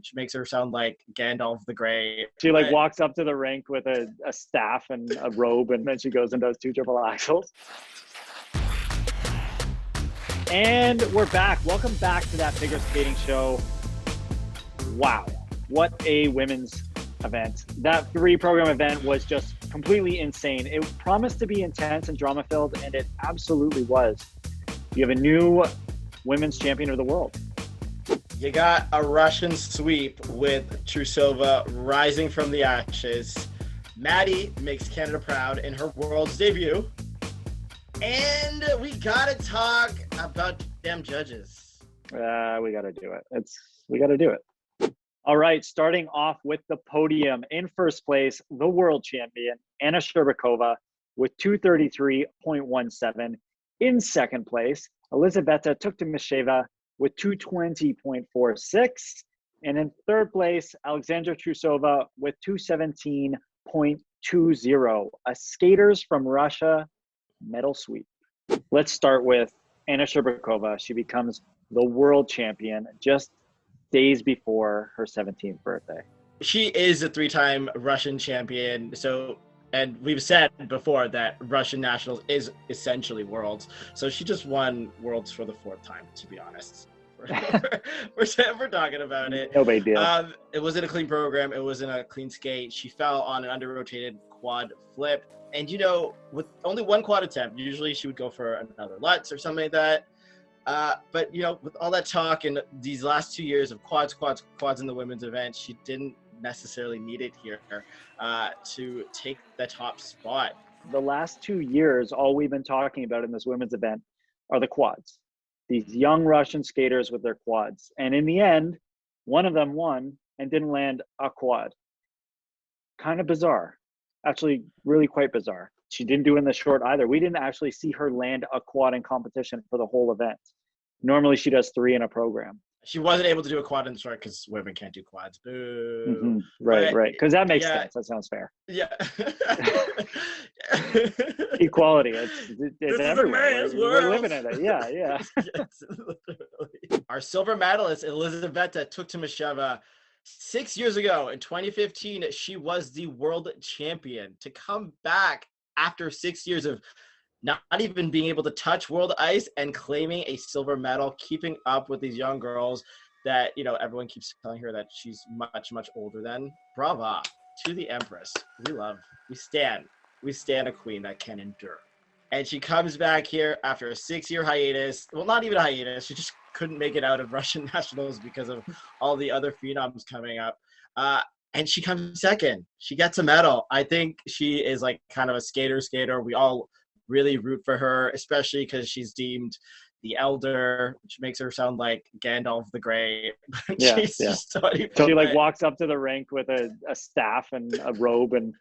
which makes her sound like Gandalf the Grey. She like walks up to the rink with a staff and a robe, and then she goes and does 2 triple axels. And we're back. Welcome back to That Figure Skating Show. Wow, what a women's event. That 3-program event was just completely insane. It promised to be intense and drama-filled, and it absolutely was. You have a new women's champion of the world. You got a Russian sweep with Trusova rising from the ashes. Maddie makes Canada proud in her world's debut. And we gotta talk about damn judges. We gotta do it. We gotta do it. All right, starting off with the podium. In first place, the world champion, Anna Shcherbakova, with 233.17. In second place, Elizaveta Tuktamysheva with 220.46. And in third place, Alexandra Trusova with 217.20. A skaters from Russia medal sweep. Let's start with Anna Shcherbakova. She becomes the world champion just days before her 17th birthday. She is a 3-time Russian champion. And we've said before that Russian nationals is essentially worlds. So she just won worlds for the 4th time, to be honest. We're talking about it. No big deal. It wasn't a clean program. It wasn't a clean skate. She fell on an under-rotated quad flip. And, with only 1 quad attempt, usually she would go for another Lutz or something like that. But, with all that talk and these last 2 years of quads in the women's event, she didn't necessarily need it here to take the top spot. The last 2 years, all we've been talking about in this women's event are the quads. These young Russian skaters with their quads. And in the end, one of them won and didn't land a quad. Kind of bizarre. Actually, really quite bizarre. She didn't do it in the short either. We didn't actually see her land a quad in competition for the whole event. Normally, she does 3 in a program. She wasn't able to do a quad in the short because women can't do quads. Boo. Mm-hmm. Right. Because that makes sense. That sounds fair. Yeah. Equality. It's everywhere. We're living in it. Yeah. Yes, literally. Our silver medalist, Elizaveta Tuktamysheva, 6 years ago in 2015, she was the world champion. To come back after 6 years of not even being able to touch world ice and claiming a silver medal, keeping up with these young girls that, everyone keeps telling her that she's much, much older than. Brava to the Empress. We stand a queen that can endure. And she comes back here after a 6-year hiatus. Well, not even a hiatus. She just couldn't make it out of Russian nationals because of all the other phenoms coming up. And she comes second. She gets a medal. I think she is like kind of a skater. We all really root for her, especially because she's deemed the elder, which makes her sound like Gandalf the Grey. Yeah. She like walks up to the rink with a staff and a robe, and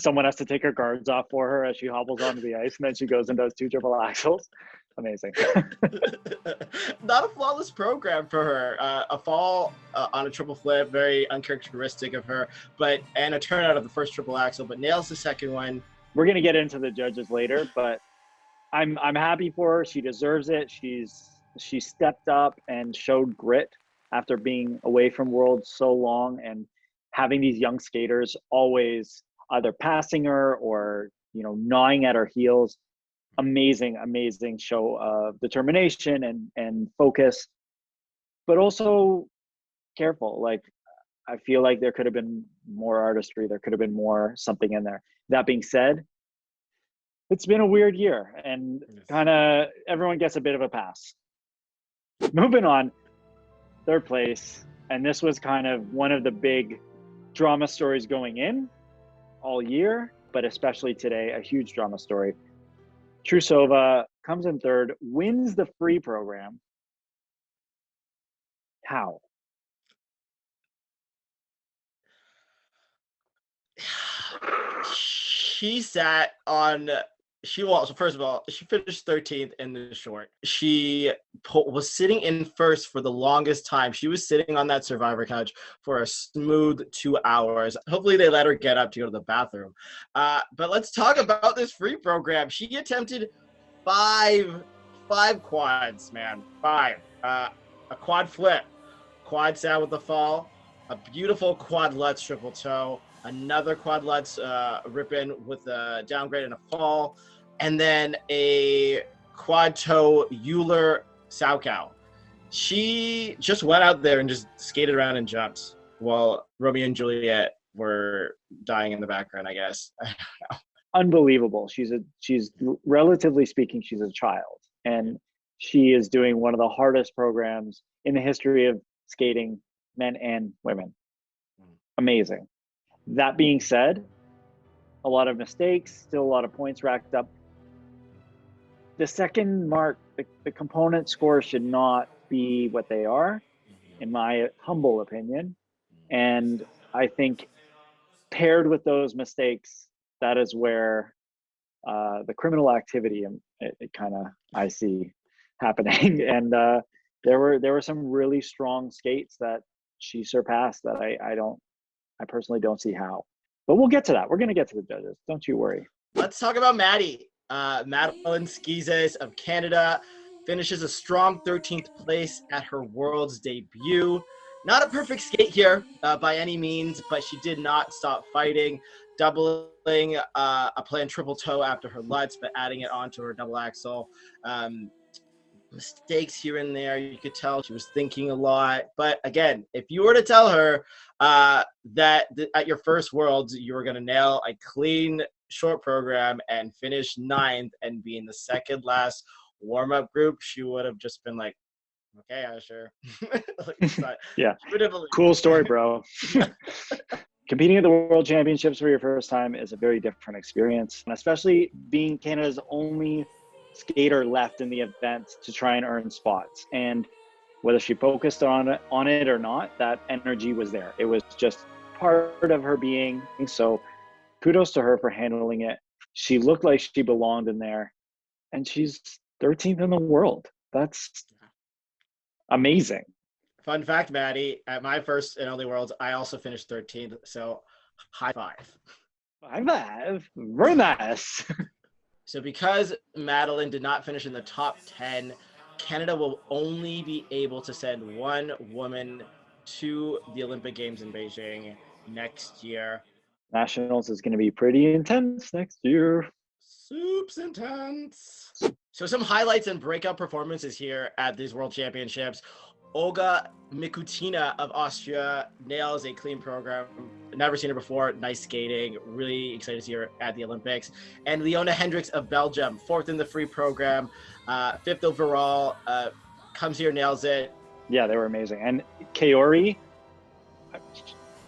someone has to take her guards off for her as she hobbles onto the ice, and then she goes and does 2 triple axels. Amazing. Not a flawless program for her. A fall on a triple flip, very uncharacteristic of her, and a turnout of the first triple axel, but nails the second one. We're going to get into the judges later, but I'm happy for her. She deserves it. She stepped up and showed grit after being away from Worlds so long and having these young skaters always either passing her or, gnawing at her heels. Amazing show of determination and focus, but also careful. Like, I feel like there could have been more artistry. There could have been more something in there. That being said, it's been a weird year and kind of everyone gets a bit of a pass. Moving on, third place. And this was kind of one of the big drama stories going in all year, but especially today, a huge drama story. Trusova comes in third, wins the free program. How? First of all, she finished 13th in the short. She was sitting in first for the longest time. She was sitting on that survivor couch for a smooth 2 hours. Hopefully they let her get up to go to the bathroom. But let's talk about this free program. She attempted five quads, man. 5. A quad flip, quad sound with the fall, a beautiful quad lutz triple toe, another quad lutz rip-in with a downgrade and a fall, and then a quad toe Euler Saukow. She just went out there and just skated around and jumped while Romeo and Juliet were dying in the background, I guess. Unbelievable. She's relatively speaking, she's a child, and she is doing one of the hardest programs in the history of skating, men and women. Amazing. That being said, a lot of mistakes, still a lot of points racked up. The second mark, the component scores should not be what they are, in my humble opinion. And I think paired with those mistakes, that is where the criminal activity it kind of I see happening. And there were some really strong skates that she surpassed that I personally don't see how. But we'll get to that. We're going to get to the judges. Don't you worry. Let's talk about Maddie. Madeline Schizas of Canada finishes a strong 13th place at her Worlds debut. Not a perfect skate here by any means, but she did not stop fighting, doubling a planned triple toe after her Lutz, but adding it onto her double axel. Mistakes here and there. You could tell she was thinking a lot. But again, if you were to tell her that at your first Worlds, you were going to nail a clean short program and finish 9th and be in the second last warm-up group, she would have just been like, okay, sure. Yeah. Cool story, bro. Competing at the World Championships for your first time is a very different experience, and especially being Canada's only skater left in the event to try and earn spots. And whether she focused on it or not, that energy was there. It was just part of her being. So kudos to her for handling it. She looked like she belonged in there, and she's 13th in the world. That's amazing. Fun fact, Maddie, at my first and only Worlds, I also finished 13th. So high five. High five. Very nice. So because Madeline did not finish in the top 10, Canada will only be able to send one woman to the Olympic Games in Beijing next year. Nationals is going to be pretty intense next year. Soups intense. So some highlights and breakout performances here at these World Championships. Olga Mikutina of Austria nails a clean program. Never seen her before. Nice skating. Really excited to see her at the Olympics. And Leona Hendricks of Belgium, 4th in the free program, 5th overall. Comes here, nails it. Yeah, they were amazing. And Kaori,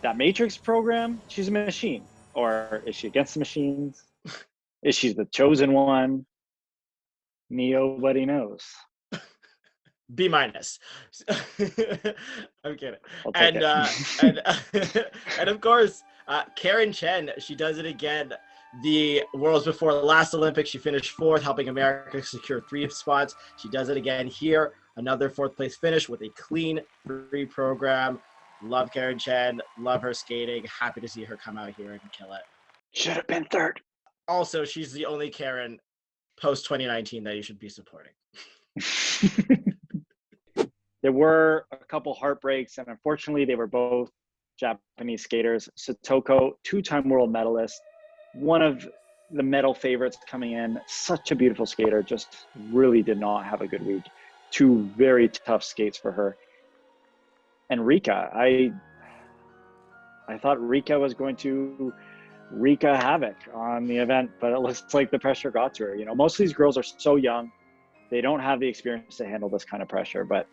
that Matrix program, she's a machine. Or is she against the machines? Is she the chosen one? Nobody knows. B-. I'm kidding. And of course, Karen Chen, she does it again. The Worlds before the last Olympics, she finished 4th, helping America secure 3 spots. She does it again here. Another 4th place finish with a clean free program. Love Karen Chen. Love her skating. Happy to see her come out here and kill it. Should have been 3rd. Also, she's the only Karen post 2019 that you should be supporting. There were a couple heartbreaks, and unfortunately, they were both Japanese skaters. Satoko, 2-time world medalist, one of the medal favorites coming in. Such a beautiful skater, just really did not have a good week. 2 very tough skates for her. And Rika, I thought Rika was going to wreak havoc on the event, but it looks like the pressure got to her. You know, most of these girls are so young; they don't have the experience to handle this kind of pressure. But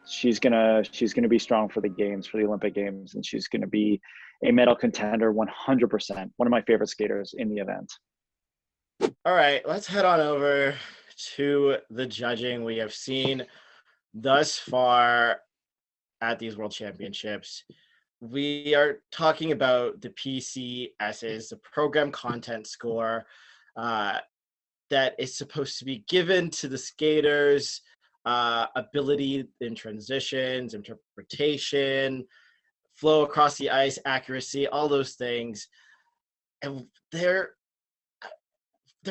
she's gonna be strong for the games, for the Olympic Games, and she's gonna be a medal contender 100%. One of my favorite skaters in the event. All right, let's head on over to the judging we have seen thus far at these World Championships. We are talking about the PCSs, the program content score, that is supposed to be given to the skaters, ability in transitions, interpretation, flow across the ice, accuracy, all those things. And they're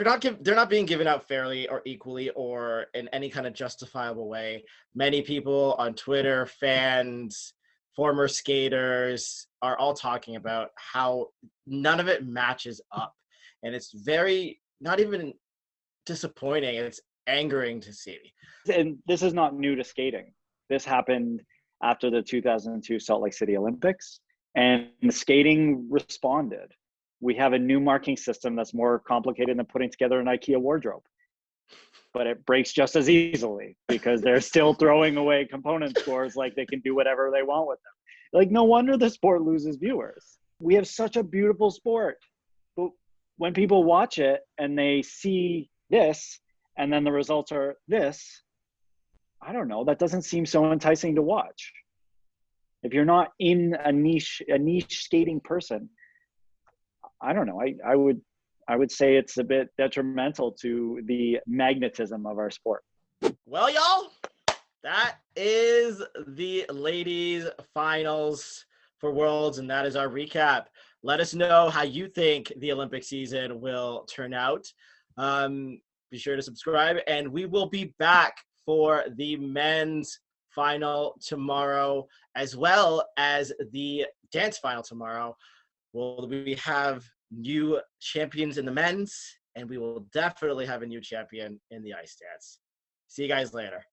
not being given out fairly or equally or in any kind of justifiable way. Many people on Twitter, fans, former skaters are all talking about how none of it matches up. And it's very, not even disappointing, it's angering to see. And this is not new to skating. This happened after the 2002 Salt Lake City Olympics, and skating responded. We have a new marking system that's more complicated than putting together an IKEA wardrobe, but it breaks just as easily because they're still throwing away component scores like they can do whatever they want with them. Like, no wonder the sport loses viewers. We have such a beautiful sport, but when people watch it and they see this and then the results are this, I don't know, that doesn't seem so enticing to watch. If you're not in a niche skating person, I don't know, I would say it's a bit detrimental to the magnetism of our sport. Well, y'all, that is the ladies finals for Worlds, and that is our recap. Let us know how you think the Olympic season will turn out. Be sure to subscribe, and we will be back for the men's final tomorrow, as well as the dance final tomorrow. We have new champions in the men's, and we will definitely have a new champion in the ice dance. See you guys later.